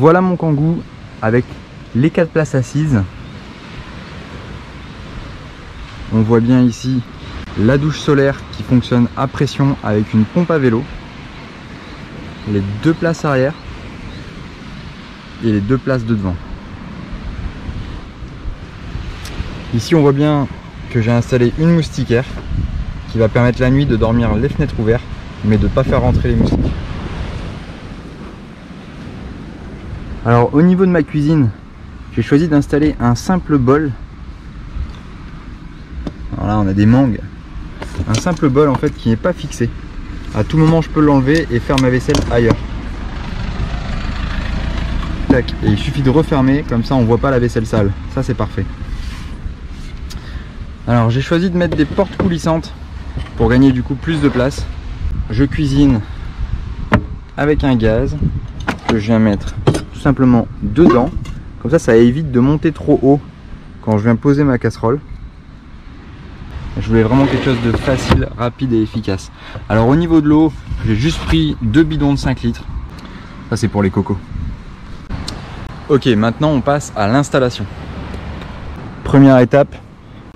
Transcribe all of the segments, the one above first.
voilà mon Kangoo avec les 4 places assises. On voit bien ici la douche solaire qui fonctionne à pression avec une pompe à vélo. Les 2 places arrière et les 2 places de devant. Ici on voit bien que j'ai installé une moustiquaire qui va permettre la nuit de dormir les fenêtres ouvertes mais de ne pas faire rentrer les moustiques. Alors au niveau de ma cuisine, j'ai choisi d'installer un simple bol. Alors là on a des mangues. Un simple bol en fait qui n'est pas fixé. À tout moment je peux l'enlever et faire ma vaisselle ailleurs. Tac. Et il suffit de refermer, comme ça on voit pas la vaisselle sale. Ça c'est parfait. Alors j'ai choisi de mettre des portes coulissantes pour gagner du coup plus de place. Je cuisine avec un gaz que je viens mettre tout simplement dedans. Comme ça évite de monter trop haut quand je viens poser ma casserole. Je voulais vraiment quelque chose de facile, rapide et efficace. Alors au niveau de l'eau, j'ai juste pris 2 bidons de 5 litres. Ça c'est pour les cocos. Ok, maintenant on passe à l'installation. Première étape,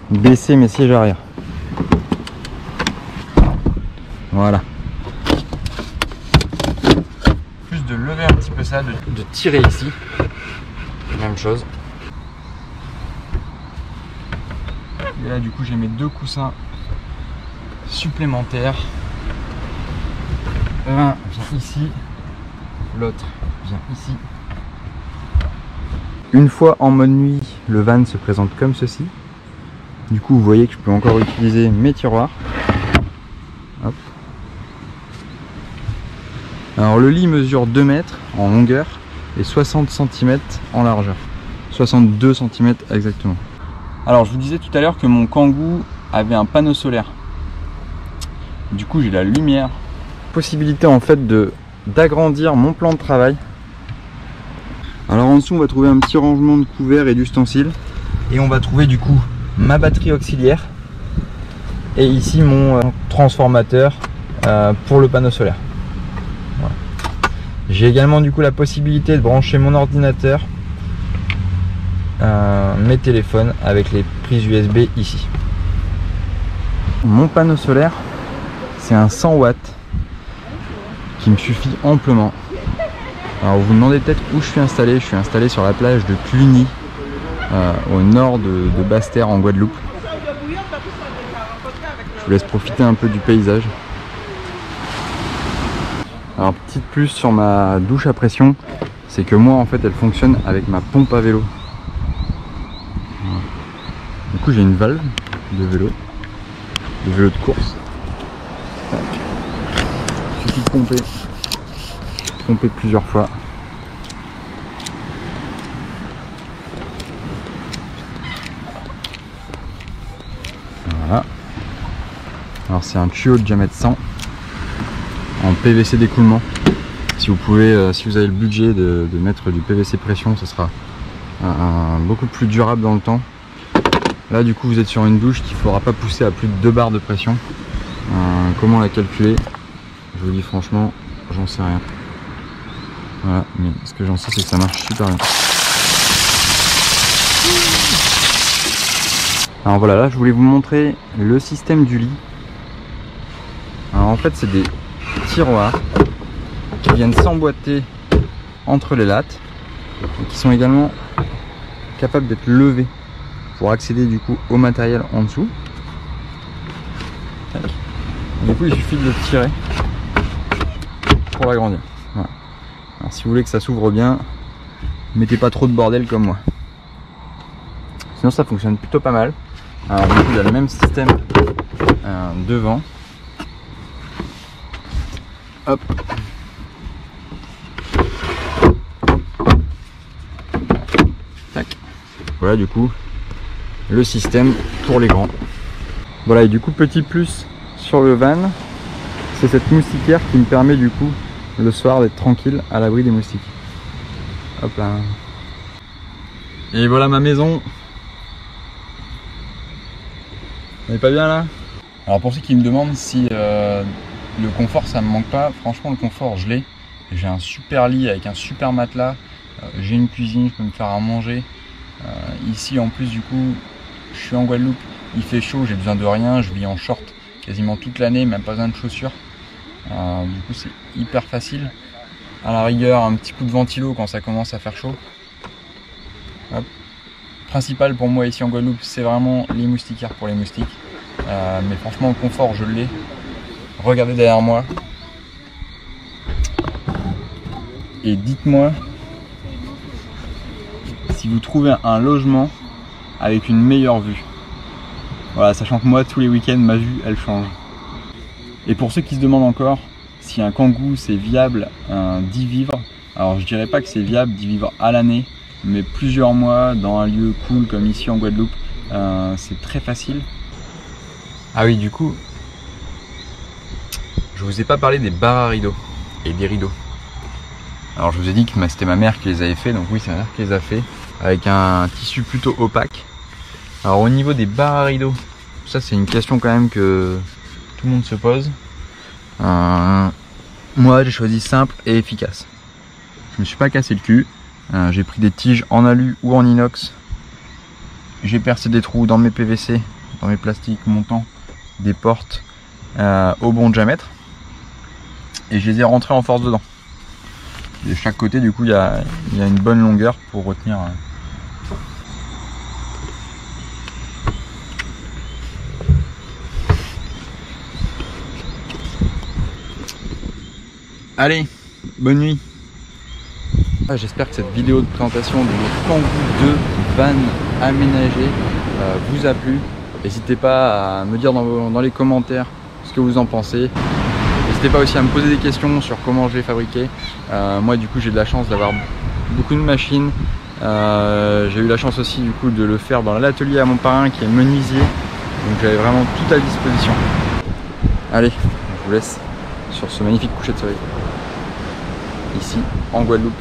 baisser mes sièges arrière. Voilà. Plus de lever un petit peu ça, de tirer ici. Même chose. Et là du coup j'ai mes 2 coussins supplémentaires. L'un vient ici, l'autre vient ici. Une fois en mode nuit, le van se présente comme ceci. Du coup vous voyez que je peux encore utiliser mes tiroirs. Hop. Alors le lit mesure 2 mètres en longueur et 60 cm en largeur. 62 cm exactement. Alors je vous disais tout à l'heure que mon Kangoo avait un panneau solaire. Du coup j'ai la lumière. Possibilité en fait d'agrandir mon plan de travail. Alors en dessous on va trouver un petit rangement de couverts et d'ustensiles. Et on va trouver du coup ma batterie auxiliaire. Et ici mon transformateur pour le panneau solaire. Voilà. J'ai également du coup la possibilité de brancher mon ordinateur, mes téléphones avec les prises USB ici. Mon panneau solaire c'est un 100 watts qui me suffit amplement. Alors vous vous demandez peut-être où je suis installé. Je suis installé sur la plage de Cluny, au nord de Basse-Terre en Guadeloupe. Je vous laisse profiter un peu du paysage. Alors petite plus sur ma douche à pression, c'est que moi en fait elle fonctionne avec ma pompe à vélo. Voilà. Du coup j'ai une valve de vélo de course. Il suffit de pomper plusieurs fois. Voilà. Alors c'est un tuyau de diamètre 100 en PVC d'écoulement. Si vous pouvez, si vous avez le budget de mettre du PVC pression, ce sera beaucoup plus durable dans le temps. Là du coup vous êtes sur une douche qu'il ne faudra pas pousser à plus de 2 bars de pression. Comment la calculer? Je vous dis franchement, j'en sais rien. Voilà, mais ce que j'en sais c'est que ça marche super bien. Alors voilà, là je voulais vous montrer le système du lit. Alors en fait c'est des tiroirs qui viennent s'emboîter entre les lattes et qui sont également capables d'être levés pour accéder du coup au matériel en dessous. Du coup il suffit de le tirer pour l'agrandir. Voilà. Alors si vous voulez que ça s'ouvre bien, mettez pas trop de bordel comme moi. Sinon ça fonctionne plutôt pas mal. Alors du coup il y a le même système devant. Hop. Tac. Voilà du coup le système pour les grands. Voilà, et du coup petit plus sur le van, c'est cette moustiquaire qui me permet du coup le soir d'être tranquille à l'abri des moustiques. Hop là. Et voilà ma maison. On est pas bien là? Alors pour ceux qui me demandent si le confort ça me manque pas, franchement le confort je l'ai. J'ai un super lit avec un super matelas, J'ai une cuisine, je peux me faire à manger. Ici en plus du coup, je suis en Guadeloupe, il fait chaud, j'ai besoin de rien, je vis en short quasiment toute l'année, même pas besoin de chaussures. Du coup c'est hyper facile. À la rigueur, un petit coup de ventilo quand ça commence à faire chaud. Hop. Principal pour moi ici en Guadeloupe, c'est vraiment les moustiquaires pour les moustiques. Mais franchement, le confort, je l'ai. Regardez derrière moi. Et dites-moi si vous trouvez un logement avec une meilleure vue. Voilà, sachant que moi, tous les week-ends, ma vue, elle change. Et pour ceux qui se demandent encore si un Kangoo c'est viable d'y vivre, alors je dirais pas que c'est viable d'y vivre à l'année, mais plusieurs mois dans un lieu cool comme ici en Guadeloupe, c'est très facile. Ah oui, du coup, je vous ai pas parlé des barres à rideaux et des rideaux. Alors je vous ai dit que c'était ma mère qui les avait fait, donc oui c'est ma mère qui les a fait, avec un tissu plutôt opaque. Alors au niveau des barres à rideaux, ça c'est une question quand même que tout le monde se pose. Moi j'ai choisi simple et efficace. Je me suis pas cassé le cul. J'ai pris des tiges en alu ou en inox. J'ai percé des trous dans mes PVC, dans mes plastiques montants, des portes au bon diamètre. Et je les ai rentrés en force dedans. De chaque côté du coup il y a une bonne longueur pour retenir. Allez, bonne nuit. J'espère que cette vidéo de présentation de mon Kangoo 2 van aménagé vous a plu. N'hésitez pas à me dire dans les commentaires ce que vous en pensez. N'hésitez pas aussi à me poser des questions sur comment je l'ai fabriqué. Moi du coup j'ai de la chance d'avoir beaucoup de machines. J'ai eu la chance aussi du coup de le faire dans l'atelier à mon parrain qui est menuisier. Donc j'avais vraiment tout à disposition. Allez, je vous laisse sur ce magnifique coucher de soleil. Ici en Guadeloupe.